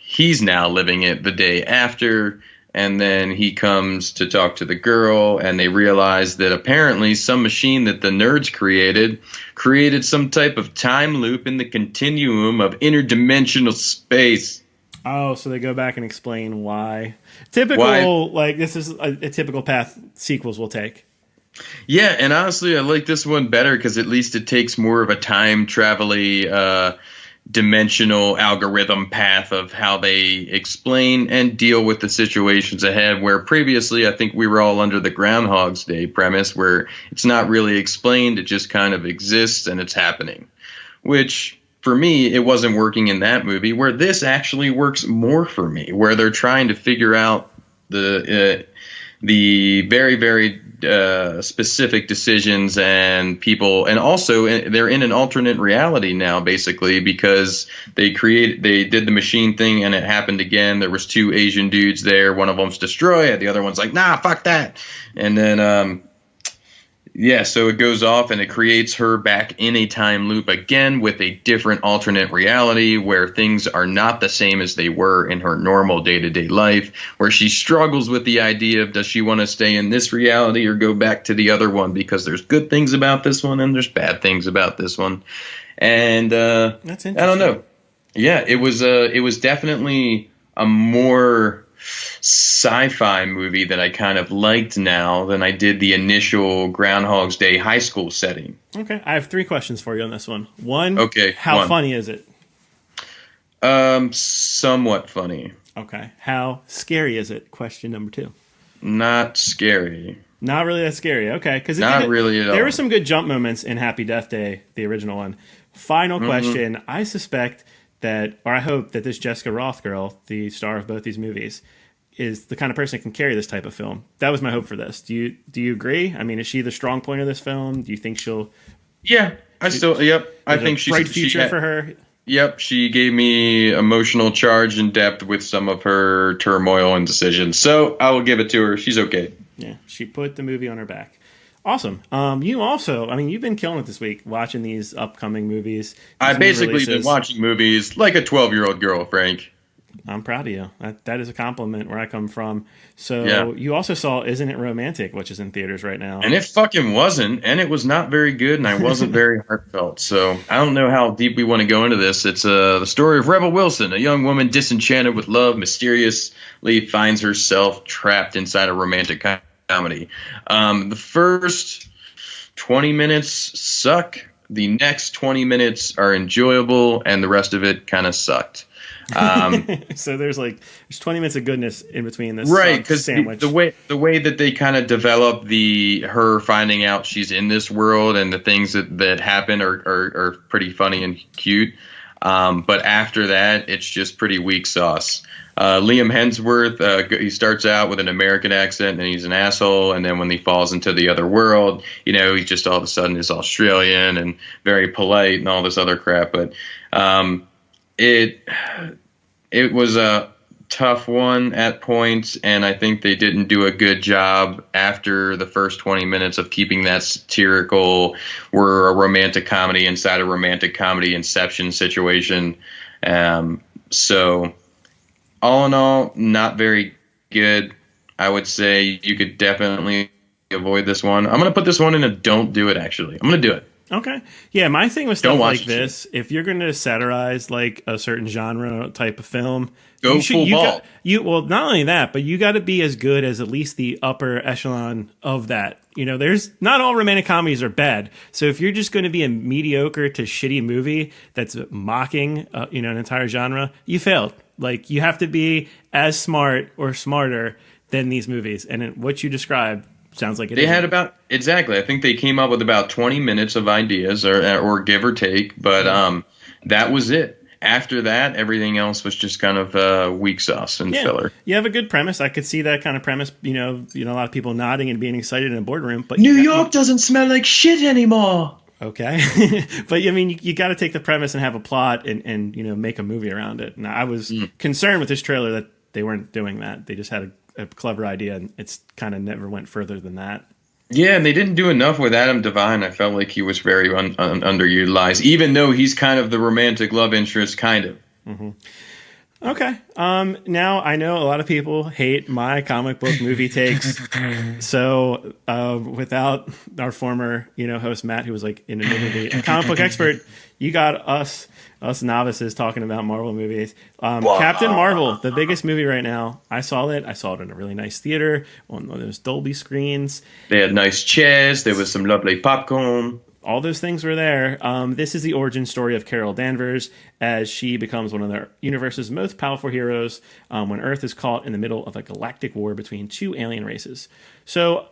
He's now living it the day after. And then he comes to talk to the girl, and they realize that apparently some machine that the nerds created some type of time loop in the continuum of interdimensional space. Oh, so they go back and explain why. This is a typical path sequels will take. Yeah, and honestly, I like this one better because at least it takes more of a time travel-y dimensional algorithm path of how they explain and deal with the situations ahead, where previously I think we were all under the Groundhog's Day premise where it's not really explained, it just kind of exists and it's happening, which for me it wasn't working in that movie, where this actually works more for me, where they're trying to figure out the very, very specific decisions and people, and also they're in an alternate reality now, basically, because they did the machine thing and it happened again. There was two Asian dudes there. One of them's destroy it. The other one's like, nah, fuck that. And then, so it goes off and it creates her back in a time loop again with a different alternate reality where things are not the same as they were in her normal day-to-day life, where she struggles with the idea of does she want to stay in this reality or go back to the other one, because there's good things about this one and there's bad things about this one. And that's interesting. I don't know. Yeah, it was definitely a more sci-fi movie that I kind of liked now than I did the initial Groundhog's Day high school setting. Okay, I have 3 questions for you on this one. One, how funny is it? Somewhat funny. Okay, how scary is it? Question number 2. Not scary. Not really that scary. Okay, because really at all. There were some good jump moments in Happy Death Day, the original one. Final question. I suspect that, or I hope that this Jessica Roth girl, the star of both these movies, is the kind of person that can carry this type of film. That was my hope for this. Do you agree? I mean, is she the strong point of this film? Do you think she'll? Yeah, I think she's bright future for her. Yep, she gave me emotional charge and depth with some of her turmoil and decisions. So I will give it to her. She's okay. Yeah, she put the movie on her back. Awesome. You also, you've been killing it this week watching these upcoming movies. I've basically been watching movies like a 12-year-old girl, Frank. I'm proud of you. That is a compliment where I come from. So Yeah. you also saw Isn't It Romantic, which is in theaters right now. And it fucking wasn't, and it was not very good, and I wasn't very heartfelt. So I don't know how deep we want to go into this. It's the story of Rebel Wilson, a young woman disenchanted with love, mysteriously finds herself trapped inside a romantic comedy. The first 20 minutes suck. The next 20 minutes are enjoyable, and the rest of it kind of sucked. So there's 20 minutes of goodness in between this right, because sandwich. the way that they kind of develop her finding out she's in this world and the things that happen are pretty funny and cute. But after that, it's just pretty weak sauce. Liam Hemsworth, he starts out with an American accent and he's an asshole, and then when he falls into the other world, he just all of a sudden is Australian and very polite and all this other crap. But it was a tough one at points, and I think they didn't do a good job after the first 20 minutes of keeping that satirical, we're a romantic comedy inside a romantic comedy inception situation. So all in all, not very good. I would say you could definitely avoid this one. I'm going to put this one in a don't do it, actually. I'm going to do it. Okay. Yeah, my thing with stuff Don't like watch this, if you're going to satirize a certain genre type of film, Go full ball. Well, not only that, but you got to be as good as at least the upper echelon of that. There's not all romantic comedies are bad. So if you're just going to be a mediocre to shitty movie that's mocking, an entire genre, you failed. You have to be as smart or smarter than these movies. And what you described sounds like it. They had exactly. I think they came up with about 20 minutes of ideas, or give or take. But that was it. After that, everything else was just kind of weak sauce and filler. You have a good premise. I could see that kind of premise. A lot of people nodding and being excited in a boardroom. But New York doesn't smell like shit anymore. Okay, but you got to take the premise and have a plot and make a movie around it. And I was concerned with this trailer that they weren't doing that. They just had a clever idea, and it's kind of never went further than that. Yeah, and they didn't do enough with Adam Devine. I felt like he was very underutilized, even though he's kind of the romantic love interest, kind of. Mm-hmm. Okay. Now I know a lot of people hate my comic book movie takes. So without our former, host Matt, who was admittedly a comic book expert, you got us novices talking about Marvel movies. Captain Marvel, the biggest movie right now. I saw it in a really nice theater on those Dolby screens. They had nice chairs. There was some lovely popcorn. All those things were there. This is the origin story of Carol Danvers as she becomes one of the universe's most powerful heroes when Earth is caught in the middle of a galactic war between two alien races. So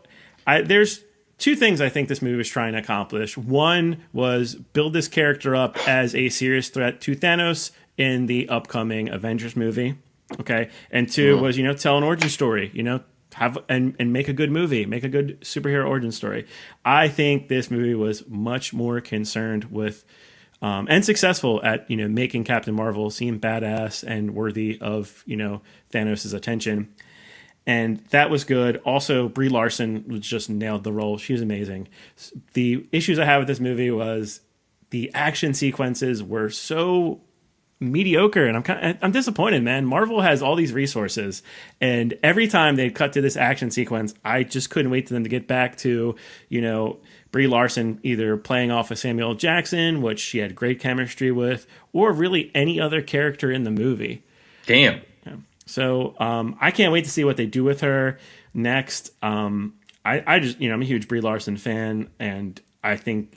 there's two things I think this movie was trying to accomplish. One was build this character up as a serious threat to Thanos in the upcoming Avengers movie. Okay. And two was, tell an origin story, have and make a good movie, make a good superhero origin story. I think this movie was much more concerned with and successful at making Captain Marvel seem badass and worthy of Thanos' attention, and that was good. Also, Brie Larson just nailed the role. She was amazing. The issues I had with this movie was the action sequences were so mediocre, and I'm disappointed, man. Marvel has all these resources, and every time they cut to this action sequence, I just couldn't wait for them to get back to Brie Larson either playing off of Samuel L. Jackson, which she had great chemistry with, or really any other character in the movie. Damn. Yeah. So I can't wait to see what they do with her next. I just I'm a huge Brie Larson fan, and I think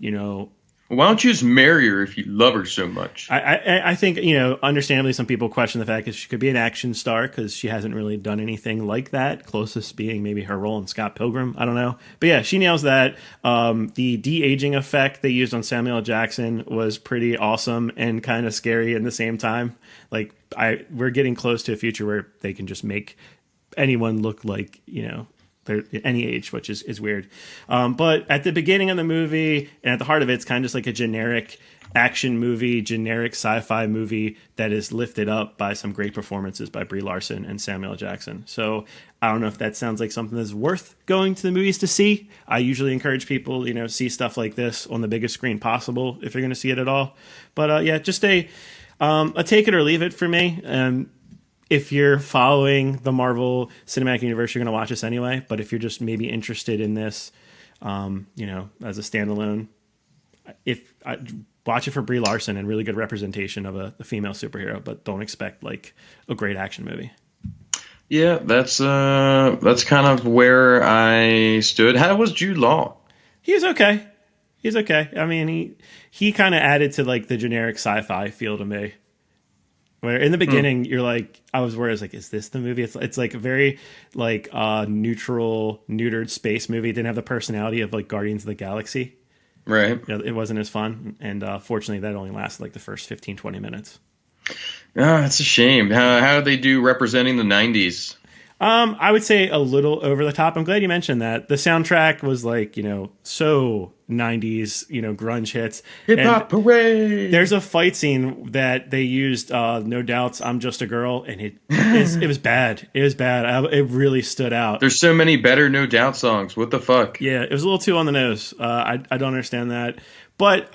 Why don't you just marry her if you love her so much? I think, understandably, some people question the fact that she could be an action star because she hasn't really done anything like that. Closest being maybe her role in Scott Pilgrim. I don't know. But yeah, she nails that. The de-aging effect they used on Samuel L. Jackson was pretty awesome and kind of scary at the same time. We're getting close to a future where they can just make anyone look like, they're any age, which is weird. But at the beginning of the movie and at the heart of it, it's kind of just like a generic action movie, generic sci-fi movie that is lifted up by some great performances by Brie Larson and Samuel L. Jackson. So I don't know if that sounds like something that's worth going to the movies to see. I usually encourage people, see stuff like this on the biggest screen possible if you're going to see it at all. But just a take it or leave it for me. if you're following the Marvel Cinematic Universe, you're going to watch this anyway. But if you're just maybe interested in this, as a standalone, watch it for Brie Larson and really good representation of a female superhero, but don't expect like a great action movie. Yeah, that's kind of where I stood. How was Jude Law? He was okay. He's okay. I mean, he kind of added to like the generic sci-fi feel to me. Where in the beginning you're like, I was worried, like, is this the movie? It's like a very like neutral, neutered space movie. It didn't have the personality of like Guardians of the Galaxy. Right. It wasn't as fun, and fortunately that only lasted like the first 15-20 minutes. It's a shame. How do they do representing the 90s? I would say a little over the top. I'm glad you mentioned that. The soundtrack was like, so 90s, grunge hits. Hip hop parade. There's a fight scene that they used No Doubt's I'm Just a Girl, and it was bad. It was bad. It really stood out. There's so many better No Doubt songs. What the fuck? Yeah, it was a little too on the nose. I don't understand that. But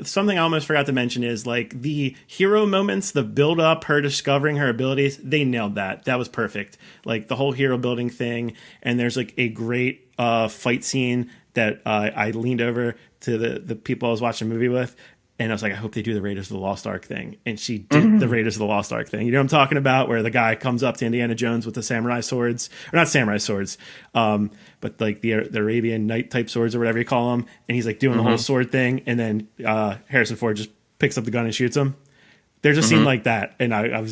something I almost forgot to mention is like the hero moments, the build up, her discovering her abilities, they nailed that. That was perfect. Like the whole hero building thing. And there's like a great fight scene that I leaned over to the people I was watching the movie with. And I was like, I hope they do the Raiders of the Lost Ark thing. And she did the Raiders of the Lost Ark thing. You know what I'm talking about? Where the guy comes up to Indiana Jones with the samurai swords. Or not samurai swords, but like the Arabian Night type swords or whatever you call them. And he's like doing the whole sword thing. And then Harrison Ford just picks up the gun and shoots him. There's a scene like that. And I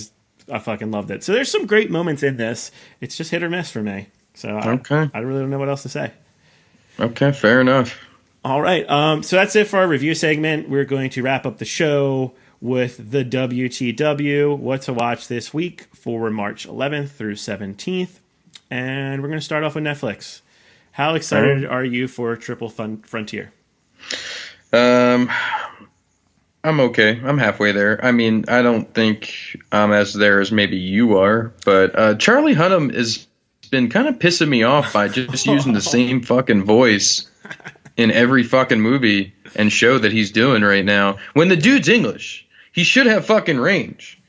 fucking loved it. So there's some great moments in this. It's just hit or miss for me. So I really don't know what else to say. Okay, fair enough. All right. So that's it for our review segment. We're going to wrap up the show with the WTW, what to watch this week for March 11th through 17th. And we're going to start off with Netflix. How excited are you for Triple Frontier? I'm okay. I'm halfway there. I mean, I don't think I'm as there as maybe you are, but Charlie Hunnam has been kind of pissing me off by just using the same fucking voice in every fucking movie and show that he's doing right now. When the dude's English, he should have fucking range.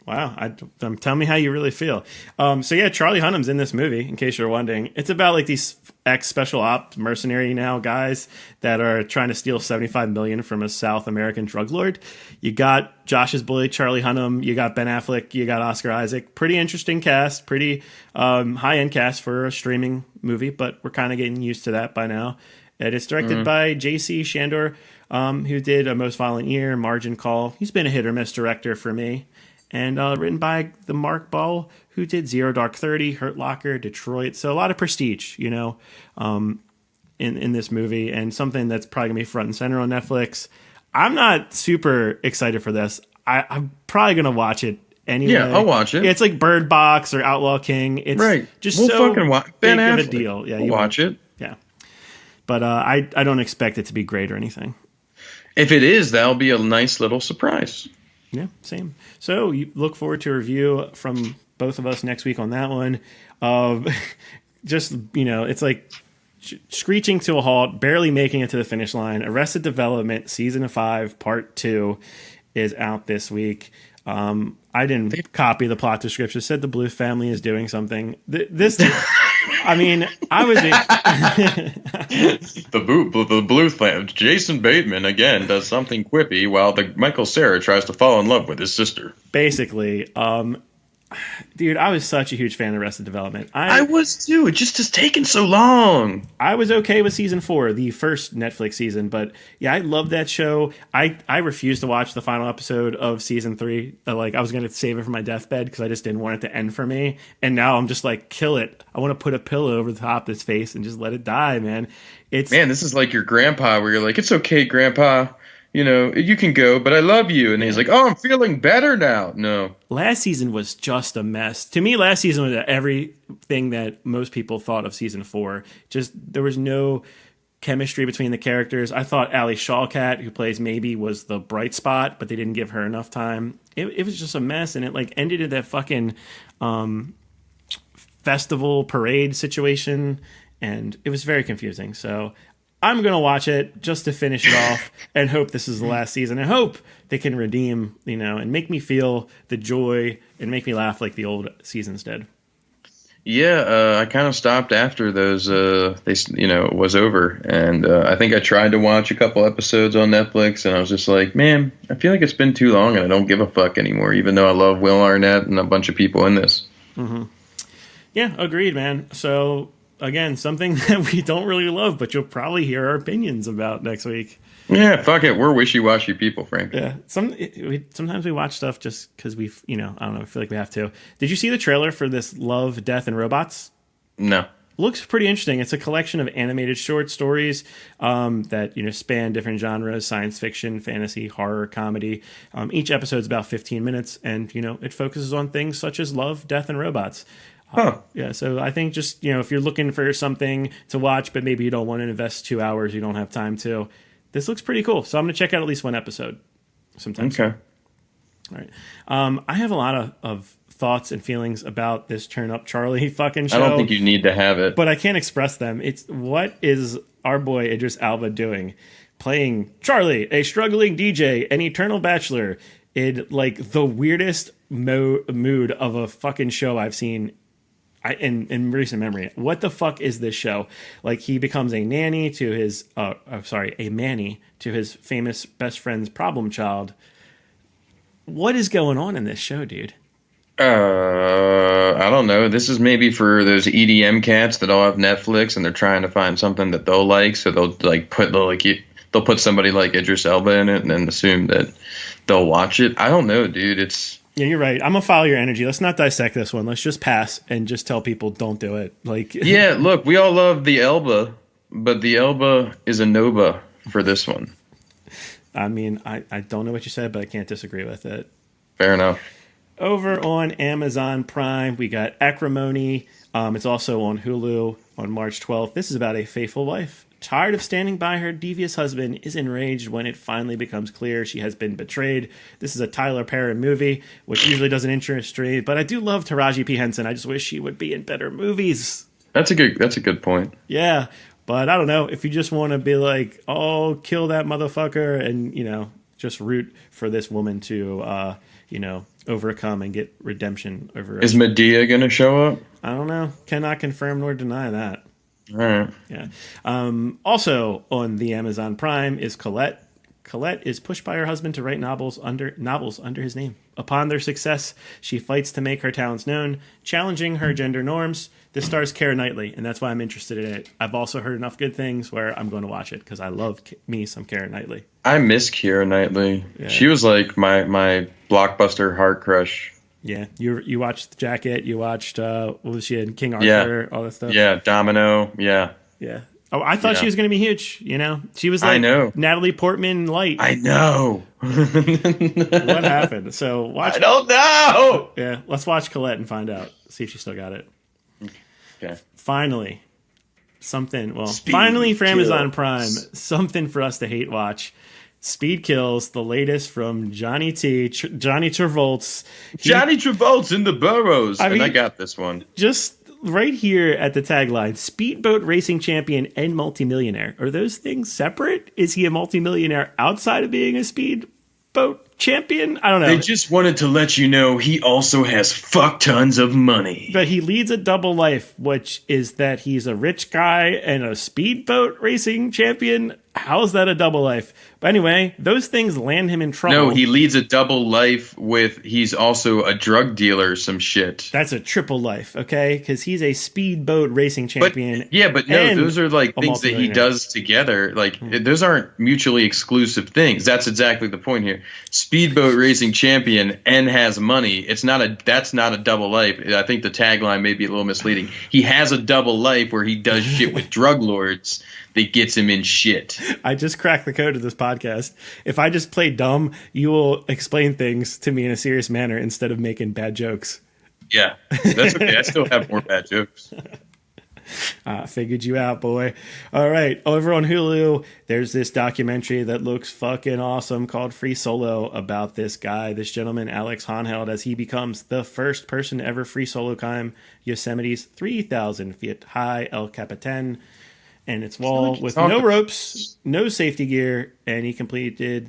Wow. Tell me how you really feel. So yeah, Charlie Hunnam's in this movie, in case you're wondering. It's about like these ex-special ops mercenary now guys that are trying to steal $75 million from a South American drug lord. You got Josh's boy, Charlie Hunnam. You got Ben Affleck. You got Oscar Isaac. Pretty interesting cast. Pretty high-end cast for a streaming movie, but we're kind of getting used to that by now. And it's directed by J.C. Shandor, who did A Most Violent Year, Margin Call. He's been a hit-or-miss director for me. And written by the Mark Ball, who did Zero Dark 30, Hurt Locker, Detroit. So a lot of prestige, in this movie. And something that's probably going to be front and center on Netflix. I'm not super excited for this. I'm probably going to watch it anyway. Yeah, I'll watch it. Yeah, it's like Bird Box or Outlaw King. It's right. just we'll so fucking big Ben of a Affleck. deal. Yeah, we'll watch it. Yeah. But I don't expect it to be great or anything. If it is, that'll be a nice little surprise. Yeah, same. So you look forward to a review from both of us next week on that one. It's like screeching to a halt, barely making it to the finish line. Arrested Development Season 5 Part 2 is out this week. I didn't copy the plot description. It said the Bluth family is doing something. I mean, I was the Bluth family. Jason Bateman again does something quippy while the Michael Cera tries to fall in love with his sister. Basically, dude, I was such a huge fan of Arrested Development. I was too. It just has taken so long. I was okay with season 4, the first Netflix season, but yeah, I love that show. I refused to watch the final episode of season 3. I was going to save it for my deathbed because I just didn't want it to end for me. And now I'm just like, kill it. I want to put a pillow over the top of his face and just let it die, man. Man, this is like your grandpa where you're like, it's okay, grandpa. You can go, but I love you. And he's like, oh, I'm feeling better now. No. Last season was just a mess. To me, last season was everything that most people thought of season 4. Just there was no chemistry between the characters. I thought Ali Shawkat, who plays Maybe, was the bright spot, but they didn't give her enough time. It was just a mess, and it ended in that fucking festival parade situation, and it was very confusing. So I'm going to watch it just to finish it off and hope this is the last season. I hope they can redeem, and make me feel the joy and make me laugh like the old seasons did. Yeah, I kind of stopped after those. It was over, and I think I tried to watch a couple episodes on Netflix, and I was just like, man, I feel like it's been too long, and I don't give a fuck anymore. Even though I love Will Arnett and a bunch of people in this. Mm-hmm. Yeah, agreed, man. So again, something that we don't really love, but you'll probably hear our opinions about next week. Yeah, fuck it. We're wishy-washy people, Frank. Yeah. Sometimes we watch stuff just because I don't know, I feel like we have to. Did you see the trailer for this Love, Death, and Robots? No. Looks pretty interesting. It's a collection of animated short stories that span different genres: science fiction, fantasy, horror, comedy. Each episode's about 15 minutes, and it focuses on things such as love, death, and robots. Yeah, so I think just if you're looking for something to watch, but maybe you don't want to invest 2 hours, you don't have time to. This looks pretty cool, so I'm going to check out at least one episode sometime. Okay. All right. I have a lot of thoughts and feelings about this Turn Up Charlie fucking show. I don't think you need to have it. But I can't express them. It's what is our boy Idris Elba doing? Playing Charlie, a struggling DJ, an eternal bachelor, in like the weirdest mood of a fucking show I've seen in recent memory. What the fuck is this show? Like, he becomes a nanny to his a manny to his famous best friend's problem child. What is going on in this show, dude? I don't know. This is maybe for those EDM cats that all have Netflix and they're trying to find something that they'll like, so they'll put somebody like Idris Elba in it and then assume that they'll watch it. I don't know, dude. Yeah, you're right. I'm gonna follow your energy. Let's not dissect this one. Let's just pass and just tell people don't do it. Like, yeah, look, we all love the Elba, but the Elba is a Nova for this one. I mean, I don't know what you said, but I can't disagree with it. Fair enough. Over on Amazon Prime, we got Acrimony. It's also on Hulu on March 12th. This is about a faithful wife. Tired of standing by her devious husband, is enraged when it finally becomes clear she has been betrayed. This is a Tyler Perry movie, which usually doesn't interest me, but I do love Taraji P. Henson. I just wish she would be in better movies. That's a good point. Yeah, but I don't know. If you just want to be like, oh, kill that motherfucker, and, just root for this woman to, overcome and get redemption over. Is Medea going to show up? I don't know. Cannot confirm nor deny that. All right. Yeah. Also on the Amazon Prime is Colette. Colette is pushed by her husband to write novels under his name. Upon their success, she fights to make her talents known, challenging her gender norms. This stars Keira Knightley, and that's why I'm interested in it. I've also heard enough good things where I'm going to watch it because I love me some Keira Knightley. I miss Keira Knightley. Yeah. She was like my blockbuster heart crush. Yeah, you watched The Jacket. You watched what was she in? King Arthur, all that stuff. Yeah, Domino. Yeah. Oh, I thought she was going to be huge. She was like I know. Natalie Portman light. I know. What happened? So watch. I don't know. Yeah, let's watch Colette and find out. See if she still got it. Okay. Finally, something. Well, Speed finally for Amazon kills. Prime, something for us to hate watch. Speed Kills, the latest from Johnny Travolta's. Johnny Travolta's in the Burrows. I I got this one. Just right here at the tagline, speedboat racing champion and multimillionaire. Are those things separate? Is he a multimillionaire outside of being a speedboat champion? I don't know. They just wanted to let you know he also has fuck tons of money. But he leads a double life, which is that he's a rich guy and a speedboat racing champion. How's that a double life? But anyway, those things land him in trouble. No, he leads a double life with he's also a drug dealer, some shit. That's a triple life, okay? Because he's a speedboat racing champion. But no, those are like things that he multimillionaire. does together. Like those aren't mutually exclusive things. That's exactly the point here. Speedboat racing champion and has money. That's not a double life. I think the tagline may be a little misleading. He has a double life where he does shit with drug lords that gets him in shit. I just cracked the code of this podcast. If I just play dumb, you will explain things to me in a serious manner instead of making bad jokes. Yeah, that's okay. I still have more bad jokes. Figured you out, boy. All right. Over on Hulu, there's this documentary that looks fucking awesome called Free Solo about this guy, this gentleman, Alex Honnold, as he becomes the first person to ever free solo climb Yosemite's 3,000 feet high El Capitan. and its wall with no ropes, no safety gear, and he completed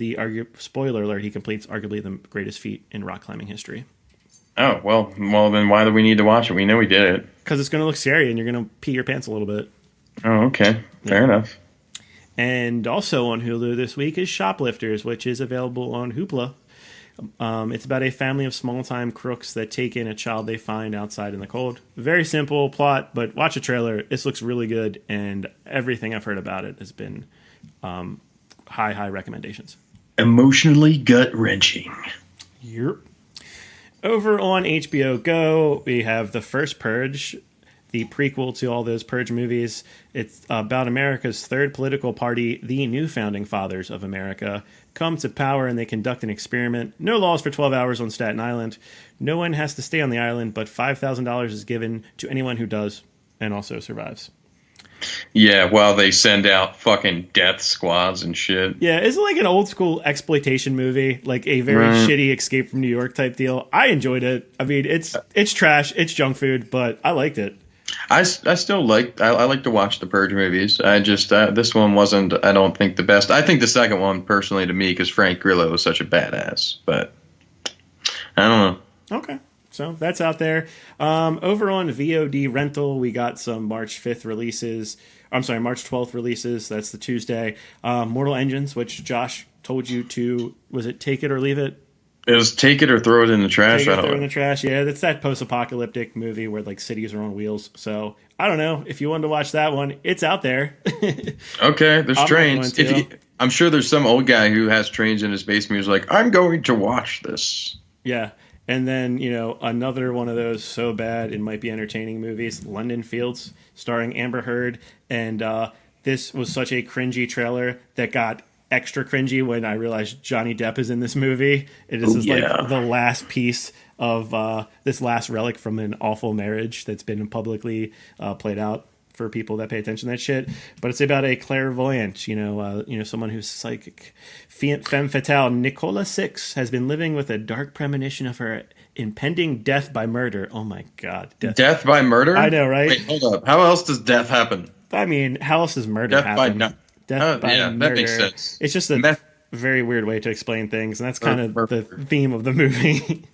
spoiler alert, he completes arguably the greatest feat in rock climbing history. Oh, well, then why do we need to watch it? We know we did it. Because it's going to look scary and you're going to pee your pants a little bit. Oh, okay. Fair enough. And also on Hulu this week is Shoplifters, which is available on Hoopla. It's about a family of small-time crooks that take in a child they find outside in the cold. Very simple plot, but watch a trailer. This looks really good, and everything I've heard about it has been high recommendations. Emotionally gut-wrenching. Yep. Over on HBO Go, we have the first Purge, the prequel to all those Purge movies. It's about America's third political party, the New Founding Fathers of America, come to power and they conduct an experiment. No laws for 12 hours on Staten Island. No one has to stay on the island, but $5,000 is given to anyone who does and also survives. Yeah, while they send out fucking death squads and shit. Yeah, it's like an old school exploitation movie, like a very shitty Escape from New York type deal. I enjoyed it. I mean, it's trash, it's junk food, but I liked it. I still like to watch the Purge movies. I just this one wasn't, I don't think, the best. I think the second one personally to me because Frank Grillo was such a badass, but I don't know. Okay. So that's out there. Over on VOD rental, we got some March 12th releases. That's the Tuesday. Mortal Engines, which Josh told you to, was it take it or leave it? It was take it or throw it in the trash. Throw it in the trash. Yeah, that's that post-apocalyptic movie where like cities are on wheels. So I don't know if you wanted to watch that one. It's out there. Okay, there's trains. I'm sure there's some old guy who has trains in his basement who's like, I'm going to watch this. Yeah. And then, another one of those so bad it might be entertaining movies, London Fields, starring Amber Heard. And this was such a cringy trailer that got extra cringy when I realized Johnny Depp is in this movie. It is like the last piece of this last relic from an awful marriage that's been publicly played out for people that pay attention to that shit. But it's about a clairvoyant, someone who's psychic. Femme fatale Nicola Six has been living with a dark premonition of her impending death by murder. Oh my God. Death by murder? I know, right? Wait, hold up. How else does death happen? I mean, how else does murder happen? Death by murder. That makes sense. It's just a very weird way to explain things, and that's kind of the theme of the movie.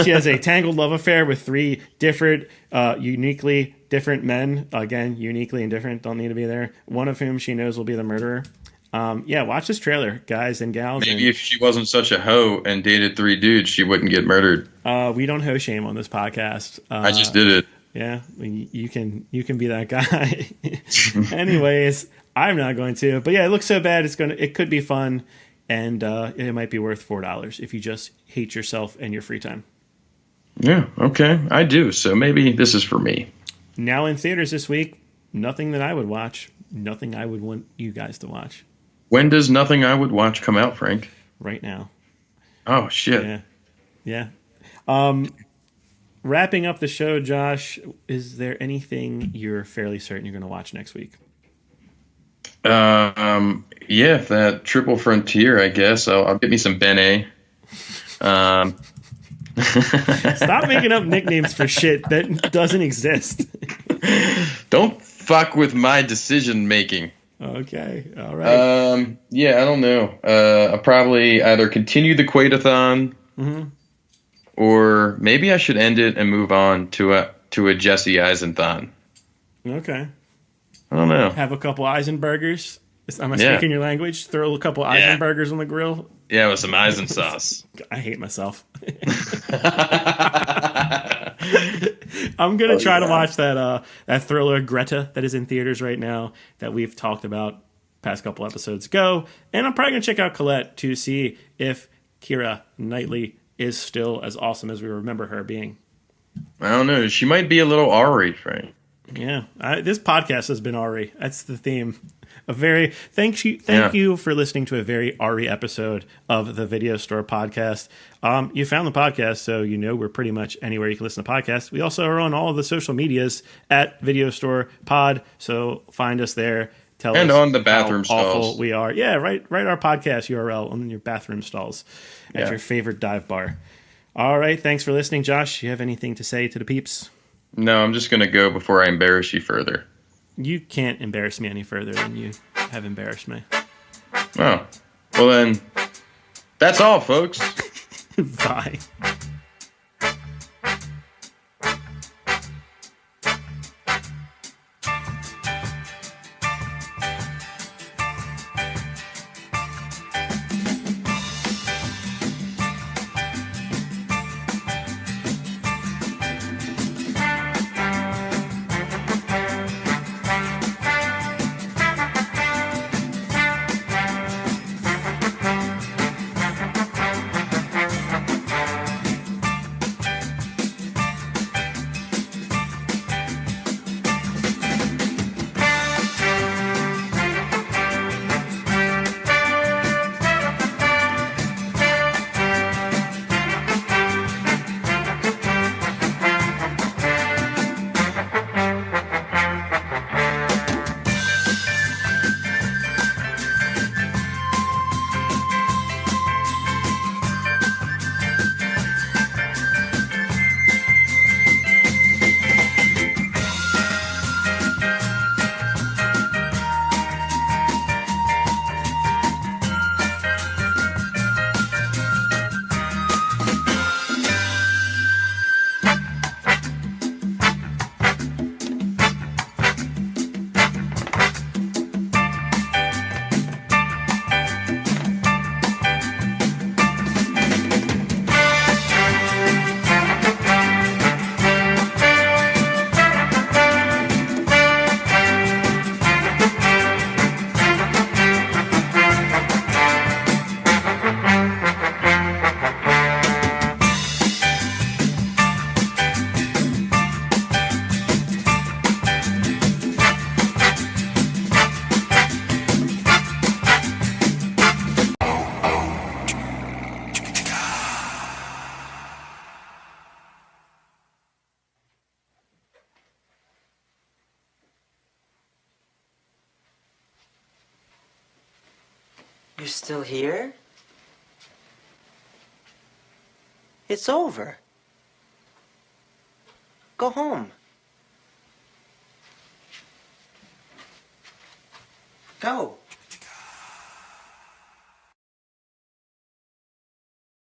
She has a tangled love affair with three different, uniquely different men. Again, uniquely and different, don't need to be there. One of whom she knows will be the murderer. Watch this trailer, guys and gals. Maybe if she wasn't such a hoe and dated three dudes, she wouldn't get murdered. We don't hoe shame on this podcast. I just did it. Yeah, you can be that guy. Anyways, I'm not going to. But yeah, it looks so bad. It could be fun, and it might be worth $4 if you just hate yourself and your free time. Yeah, okay, I do. So maybe this is for me. Now in theaters this week, nothing that I would watch. Nothing I would want you guys to watch. When does Nothing I Would Watch come out, Frank? Right now. Oh, shit. Yeah. Wrapping up the show, Josh, is there anything you're fairly certain you're going to watch next week? Yeah, that Triple Frontier, I guess. I'll get me some Benet. Stop making up nicknames for shit that doesn't exist. Don't fuck with my decision making. Okay, all right. Yeah, I don't know. I'll probably either continue the Quaitathon, or maybe I should end it and move on to a Jesse Eisenthon. Okay. I don't know. Have a couple Eisenbergers. Am I speaking your language? Throw a couple Eisenbergers on the grill. Yeah, with some Eisen sauce. I hate myself. I'm going to try to watch that thriller Greta that is in theaters right now that we've talked about past couple episodes ago. And I'm probably going to check out Colette to see if Keira Knightley is still as awesome as we remember her being. I don't know. She might be a little R-rated, Frank. Yeah. This podcast has been R-rated. That's the theme. Thank you for listening to a very Ari episode of the Video Store Podcast. You found the podcast, so we're pretty much anywhere you can listen to podcasts. We also are on all of the social medias at Video Store Pod, so find us there. Tell us on the bathroom how stalls. Awful we are. Yeah, write our podcast URL on your bathroom stalls at your favorite dive bar. All right, thanks for listening, Josh. You have anything to say to the peeps? No, I'm just going to go before I embarrass you further. You can't embarrass me any further than you have embarrassed me. Oh, well then, that's all, folks. Bye. You're still here? It's over. Go home. Go.